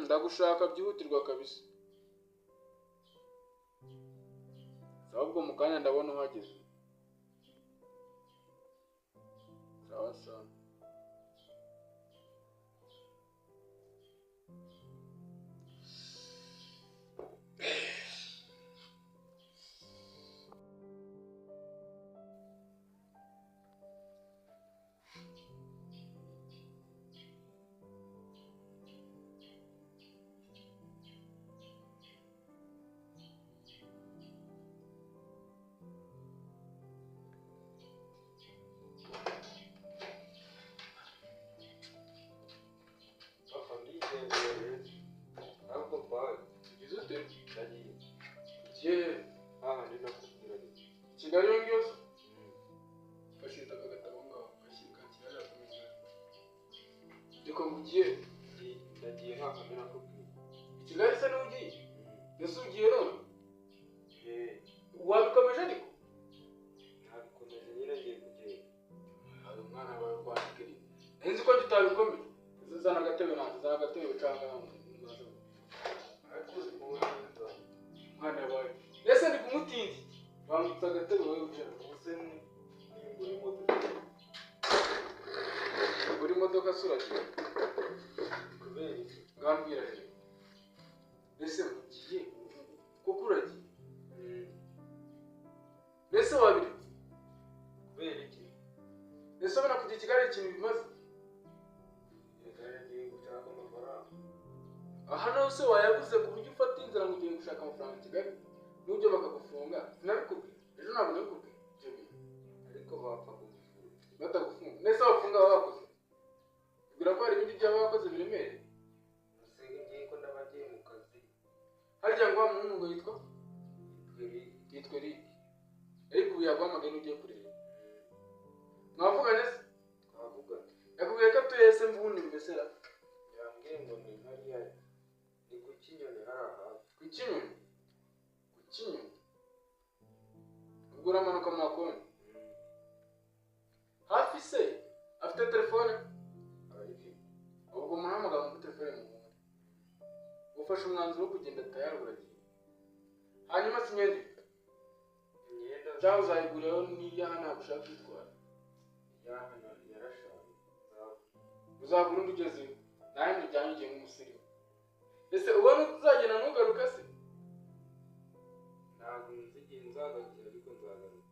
ndagushaka byihutirwa kabisa ahubwo mu kanya ndabona uhageze sawa sawa Kigali yose fasita agatabo ngaho gashyika kirara kumenya ndiko mugiye ndagiye nta kamera kubwira Kigali se n'ugiye ese ugiye none wabikomeje ariko ntabikomeje nyine ngiye kugenda hari umwana wawe kwandikira nzi ko tutabikomeje zana agatebe canga maze akuze mwana wawe ese ndi kumutindi manutse agatebe wowe wicara. ubuse nimbura imodoka Buri modoka suragiye. kubera iki Ngambwira rero. Ese mugiye kuko uragiye. Ese wabiri. kubera iki Ese ubona kujya i Kigali ikintu bimaze. reka ngiye gushaka amafaranga Aha naho se wayabuze ku buryo ufata inzira ngo ugiye gushaka amafaranga i Kigali. Nujya bakagufunga. Sinabikubwiye. Ejo ntabwo nabikubwiye. ariko bapfa kugufunga Batagufunga. Nese wafunga wakoze. Ubwira ko hari ibindi byaba wakoze biremereye. musenge ngiye ko ndabagiye mu kazi Harya ngo wa muhungu ngo yitwa yitwa Eric Ariko ubu yaguhamagaye n'ugiye kureba. Mwavuganye se? twavugana Yakubwiye ko atuye se mvundi mbesera. yambwiye ngo ni hariya ni ku Kinyoni hariya hafi Ku Kinyoni. Ku Kinyoni. Ubwo uramanuka mu makoni. Hafi se afite telefone. arayifite Ubwo muhamagara muri telefone mu wundi. Ufashe umwanzuro wo kugenda tayari uragiye. Hanyuma sinyende. imyenda Cyangwa uzayiguriraho n'iyaha ntabwo ushaka kwitwara. yahana yarashaje Uzagura undi ugezeyo. Nawe mujyanye ugiye nk'umusirimu. Ese ubona uzagenda ntugaruka se? ntabwo nzi igihe nzagarukira ariko nzagaruka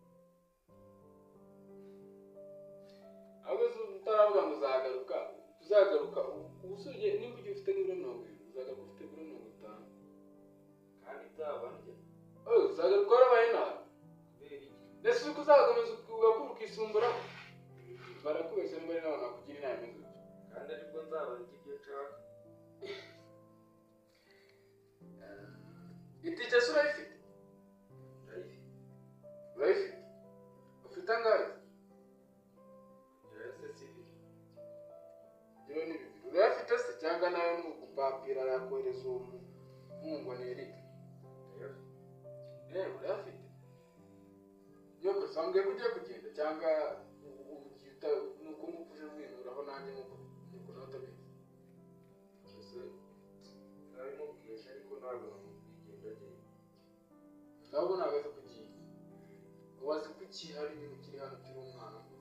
Ahubwo se utaravuga ngo uzagaruka. Uzagaruka ubusuye nimba ugiye ufite nk'ibiro 20 uzagaruka ufite ibiro 50. kandi nzabarya Uzagaruka warabaye nabi. kubera iki Ese uko uzakomeza ugakura ukisumburaho. Barakubeshya mbere n'abantu bakugira inama y'inzu. kandi aribwo nzabarya ibyo nshaka Itike se urayifite? ndayifite Urayifite? Ufite angahe? yarase sibiri Yewe ni bibiri. Urayafite se cyangwa nawe ni ugupapira yakohereza uwo muhungu ni Eric? ndayafite Urayafite? Yoko sambwe kujya kugenda cyangwa ugita nuko mupuje winuraho nanjye nkuko natabizi. ese nabimubwiye ariko ntabwo namubwiye agenda Ntabwo nagaze kugiye. Wazi ko hari ibintu kiri hano kiri umwana ngo.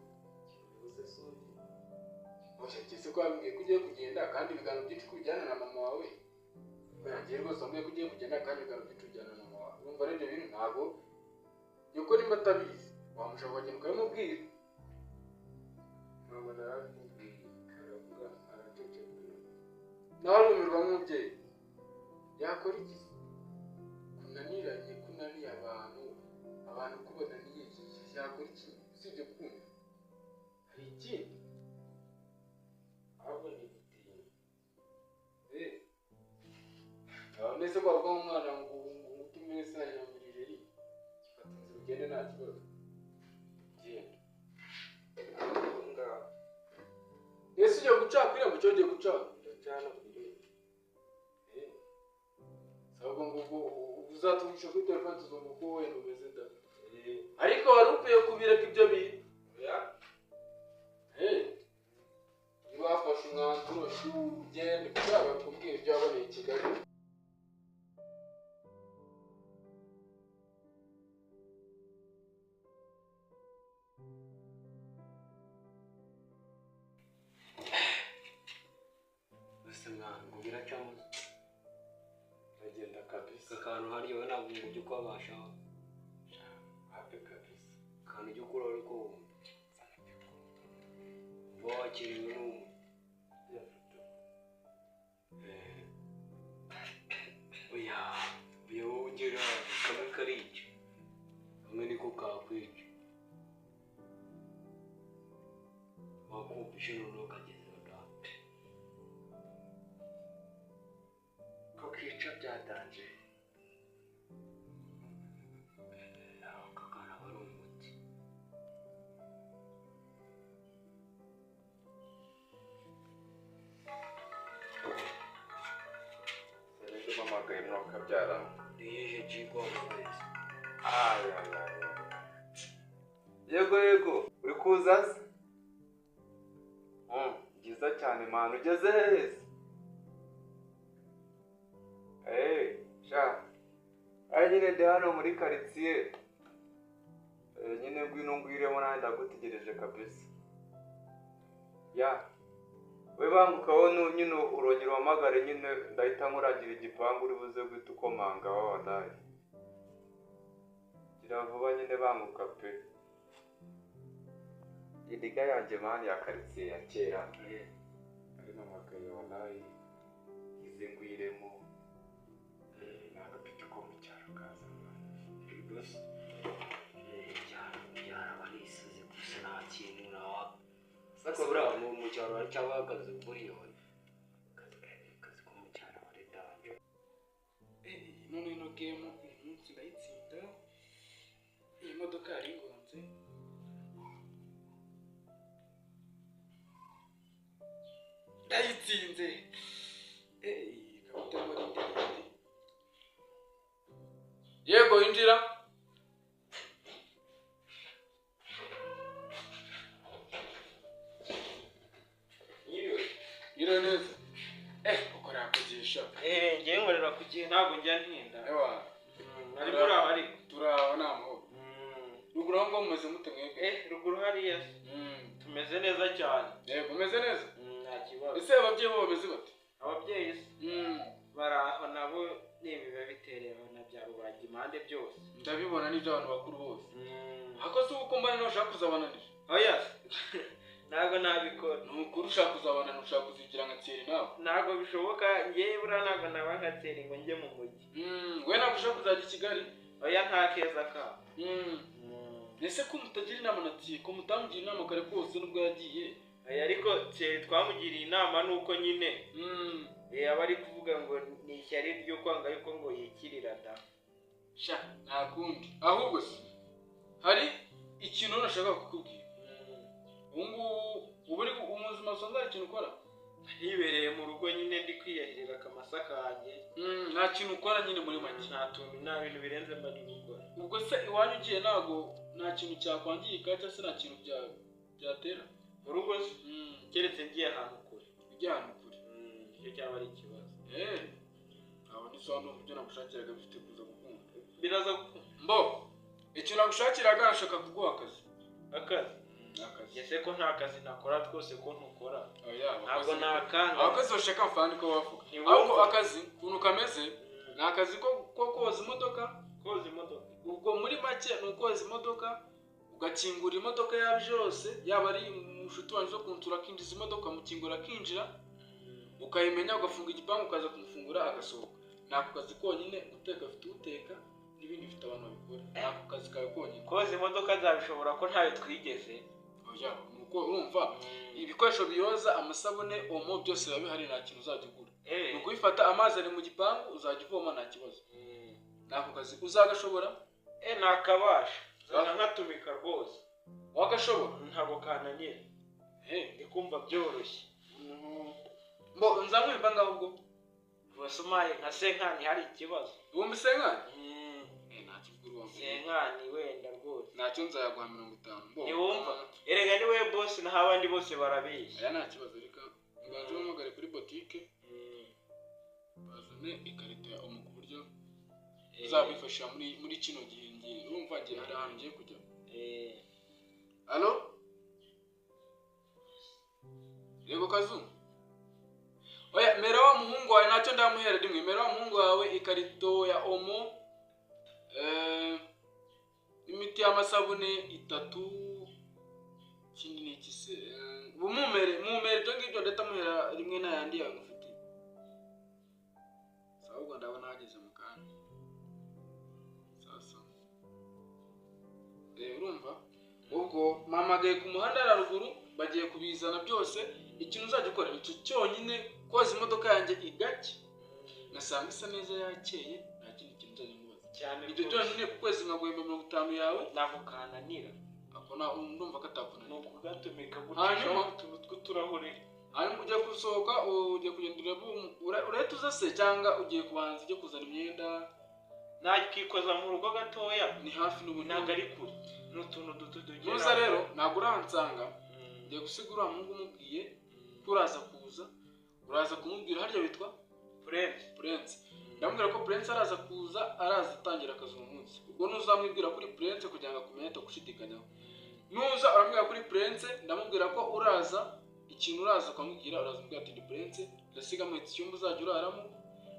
ubuze sugi Washakise ko wabwiye ko ugiye kugenda kandi ibiganiro byinshi kujyana na mama wawe. Baragiye rwose wambwiye ko ugiye kugenda kandi ibiganiro byinshi kujyana na mama wawe. Urumva rero ibyo bintu ntabwo yuko nimba atabizi wamushaka kugenda ukabimubwira. ntabwo narabimubwiye aravuga araceceka Nawe arumirwa nk'umubyeyi. Yakora iki? Kunaniye abantu kubananiye yakora iki? Usibye kumva. Hari ikindi? ahubwo ni gutinya Nese kwa rwa umwana ngo utumire se yanyambirije ri. Fata inzira ugende nta kibazo. Genda. ngaho Ese ujya guca kuri abo cyo ugiye guca? ndacana ku irembo Sabwo ngo uzatugisha kuri telefone tuzumva ko wowe umeze da. eh Ariko wari ukwiye kubireka ibyo bintu. ya Niba wafashe umwanzuro ugende kugira kubwira ibyo waboneye i Kigali. Bose mwana ngira cyangwa ndagenda kabisa akantu hariya we ntabwo ngo ujye ukabasha hape kabisa akantu ujye ukura ariko uba wakiriwe n'umuntu yafite oya wowe ugira kamwe karica kamwe niko kakwica wakumvishe noneho kagezeho da ko kica byatanje kakana aba ari umuti serege mpamagaye mwakabyara niyeje jigwa wese yego uri kuza se byiza cyane manu ugeze heza sha ari nyine ndi hano muri karitsiye nyine ngwino ngwiremo nanjye ndagutegereje kabisa. Ya we bangukaho nyine urongera uhamagare nyine ndahita nkuragira igipangu uri buze guhita ukomanga wadaye. Gira vuba nyine banguka pe. Indiga yanjye mani ya karitsiye ya kera ari n'amakaye wadaye ize ngwiremo n'agapiki ko mu cyaro kaza bose. Barisize gusa nta kintu nawa sako buriya mu cyaro hari cyangwa akazi buriyoni akazi ko mu cyaro hari danje. None ino game uyu munsi ndayitsinda. Iyi modoka yari ingonze ndayitsinze. Kabuta muri ndende. Yego injira. Gira neza. Ukora kugisha. Ngiye nkorera ku gihe ntabwo njya ntinda. Ewa. Ari muri aho ariko. Turaho namo. Ruguru aho ngo mumeze mute mwebwe? Ruguru hariya. Tumeze neza cyane. Yego meze neza. Nta kibazo. Ese ababyeyi bo bameze bate? Ababyeyi baraho nabo nibiba biterewe na bya rubaga impande byose. Ndabibona n'ibyo abantu bakuru bose. Hakoze uko mbana n'ushaka kuzabananira. Oya. Ntabwo nabikora. Nukuri ushaka kuzabana n'ushaka kuzigira nka Thierry nawe. Ntabwo bishoboka ngewe buriya ntabwo naba nka Thierry ngo njye mu mujyi. We ntabwo ushaka kuzajya i Kigali? Oya nta keza ka. Ese ko mutagira inama na Thierry ko mutamugira inama kare kose nubwo yagiye? Oya ariko Thierry twamugiriye inama nuko nyine aba ari kuvuga ngo ni ishyari ryo kwanga yuko ngo yikirira da. Sha nta kundi. Ahubwo se hari ikintu nashaka kukubwira. Ubu uri umuzima usanga hari ikintu ukora? Nibereye mu rugo nyine ndi kwiyahirira akamasa kanjye. Nta kintu ukora nyine muri make? Nta bintu birenze mba ndi gukora. Ubwo se iwanyu ugiye ntabwo nta kintu cyakwangirika cyangwa se nta kintu byatera? Mu rugo se? Keretse ngiye ahantu kure. Ujya ahantu kure? Icyo cyaba ari ikibazo. Aho ni so hano ibyo nagushakiraga bifite kuza gukunda. Biraza gukunda? Mbo icyo nagushakiraga nashaka kuguha akazi. Akazi? Ese ko nta kazi nakora twose ko ntukora? Ntabwo nakanga. Akazi washaka mfandi ko wavuga. Ahubwo akazi ukuntu kameze ni akazi ko koza imodoka. Koza imodoka? Ubwo muri make ni ukoza imodoka ugakingura imodoka yaba byose yaba ari umushuti wanjye zo kuntura akinjiza imodoka mukingura akinjira ukayimenya ugafunga igipangu ukaza kumufungura agasohoka. Ni ako kazi konyine. Guteka afite uteka n'ibindi bifite abantu babikora. Ni ako kazi kawe konyine. Koza imodoka nzabishobora ko ntayo twigeze. Oya nuko urumva ibikoresho biyoza amasabune omo byose biba bihari nta kintu uzajya ugura. Ni ukubifata amazi ari mu gipangu uzajya uvoma nta kibazo. Ni ako kazi uzagashobora? Nakabasha. Nkatumika rwose. Wagashobora? Ntabwo kananira. Ndi kumva byoroshye. Mbo nzamwimba ngaho ubwo Basumaye nka Senkani hari ikibazo. Wumva Senkani? Nta kivuga wumva. Senkani wenda rwose. Ntacyo nzayaguha 50. Ni wumva? Erega ni we boss naho abandi bose barabeshya. Aya nta kibazo reka nganze umugare kuri boutique. Bazane ikarita ya omo ku buryo uzabifasha muri kino gihe ngiye. Urumva ngiye hari ahantu ngiye kujya. Allo? Yego Kazu. Oya mera wa muhungu wawe ntacyo ndamuhera rimwe. Mera wa muhungu wawe ikarito ya omo imiti y'amasabune 3 kindi ni ikise mumere byo ngibyo ndatamuhera rimwe n'ayandi yangufite. Sawa ndabona hageze mu kandi. Sasa urumva ubwo mamagaye ku muhanda ya ruguru bagiye kubizana byose. Ikintu uzajya ukora icyo cyonyine koza imodoka yanjye igake nasanga isa neza yakeye nta kindi kintu uzajya mubaza cyane. Ibyo byonyine ku kwezi nkaguhemba 50 yawe ntabwo kananira. Ako ndumva katakunanira. Nuko gatumika gutyo tw'uturahure. Hanyuma ujya gusohoka ujya kugendera urahita uza se cyangwa ugiye kubanza ujye kuzana imyenda? Nakikoza mu rugo gatoya. Ni hafi n'ubundi ntabwo ari kure. N'utuntu duto tugira. Nuza rero ntabwo uransanga ngiye gusigura mungu umubwiye uraza kuza uraza kumubwira harya witwa Prince. ndamubwira ko Prince araza kuza araza atangira akazi uwo munsi. Ubwo nuzamwibwira kuri Prince kugira ngo akumenye atakushidikanyaho. Nuza aramubwira kuri Prince ndamubwira ko uraza ikintu uraza ukamubwira uraza mbwira ati ndi Prince ndasiga mu icyumba uzajya uraramo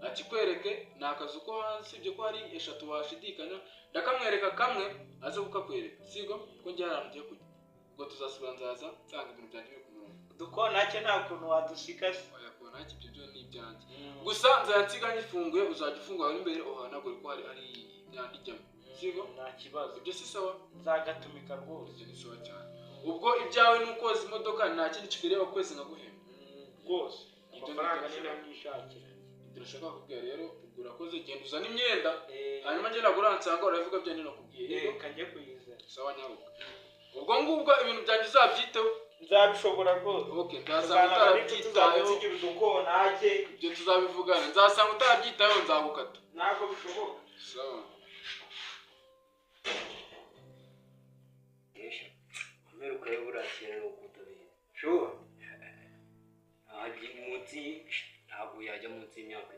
akikwereke ni akazi ko hansi ibyo ko hari eshatu washidikanya ndakamwereka kamwe aze kukakwereka sigo ko njye haramutiye kujya ubwo tuzasubira nzaza nsanga ibintu byanjye biri ku murongo dukona nacyo nta kuntu wadushikase yakubona iki ibyo ni ibyanjye gusa nzansiga nyifunguye uzajya ufungura imbere uhanagure ko hari imyanda ijyamo sigo nta kibazo ibyo si sawa nzagatumika rwose ibyo ni sawa cyane ubwo ibyawe ni ukoza imodoka nta kindi kibereye kwezi nkaguhemba rwose amafaranga ni namwishakira turashaka kubwira rero ubwo urakoze genda uzana imyenda hanyuma njye nagura nsanga uravuga byo nakubwiye kajye kuyiza sawa nyaruka ubwo ngubwo ibintu byanjye uzabyiteho nzabishobora rwose okay ndasanga utarabyitayeho ibyo tuzabivugana nzasanga utarabyitayeho nzagukata ntabwo bishoboka sawa Kesha umeruka yo burakira no kutabira shuwa munsi ntabwo yajya munsi y'imyaka 3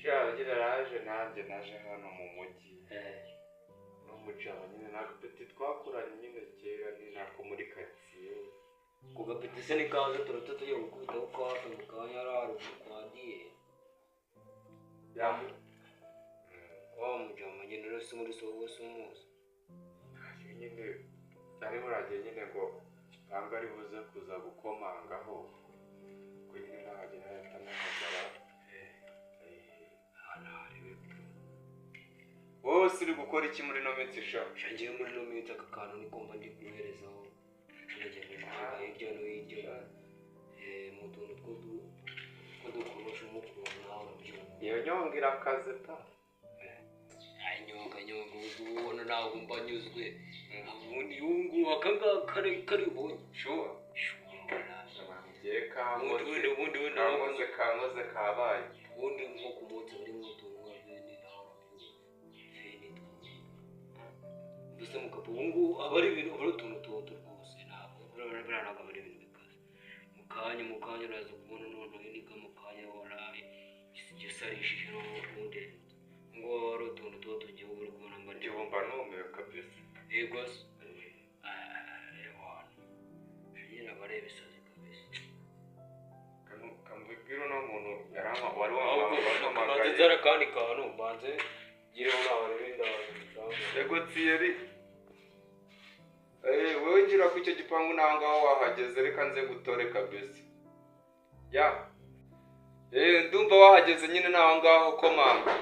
shagira raje nanjye naje hano mu mujyi no mujama nyine nakupeti twakuranye nyine kera ni nako muri quartier kugapeti se ni kaza turata tuye gukubita uko hafi mu kanya raro kwadiye yamu mujama nyine rero muri soho sumuza nyine ari muragiye nyine ngo banga ari buze kuza gukomangaho kuri nahagera leta n'amagara wose uri gukora iki muri no minsi shangiye muri no minsi aka kantu niko mba ndi kuherezaho ngende kuvuga hirya no hirya mu tuntu tw'udukorosho nk'ukuntu nawe iyo nyongira akazi ta nyonga ubona nawe mba nyuzwe ubundi yungu akangaka kari ubonye shuwa ubundi kamoze kabaye ubundi nko ku munsi bari mu tuntu bene mbese mu kapu ubungu aba ari ibintu aba ari utuntu tuto rwose ntabwo biranaga ari ibintu bikaze mu kanya uraza kubona noneho niga mu kanya waraye gisarishije n'ubundi ngo wari utuntu tuba tugiye uri kubona mba ndibumva numiwe kabisa yego se nyine aba ari ibisazi kabisa kamubwira uno muntu yarama wari wamamaye nzara kandi kantu mbanze gireho nawe n'ibindi yego Thierry wowe ngira ku icyo gipangu nangaho wahageze reka nze gutore kabisa ya ndumva wahageze nyine naho ngaho komanga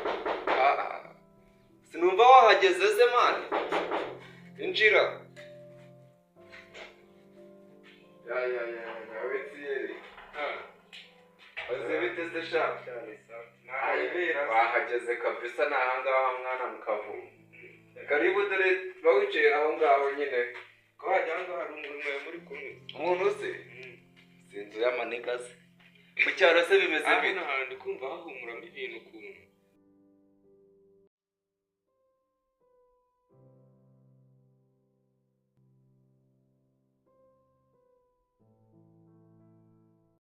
sinumva wahageze ze mani injira yawe Thierry bazebiteze sha wahageze kabisa naho ngaho mwana mukavuga karibu dore bawicaye aho ngaho nyine ko hajya ngo hari umuntu muri kumwe umuntu se sinzu y'amaniga se mu cyaro se bimeze bite hano ndi kumva hahumuramo ibintu ukuntu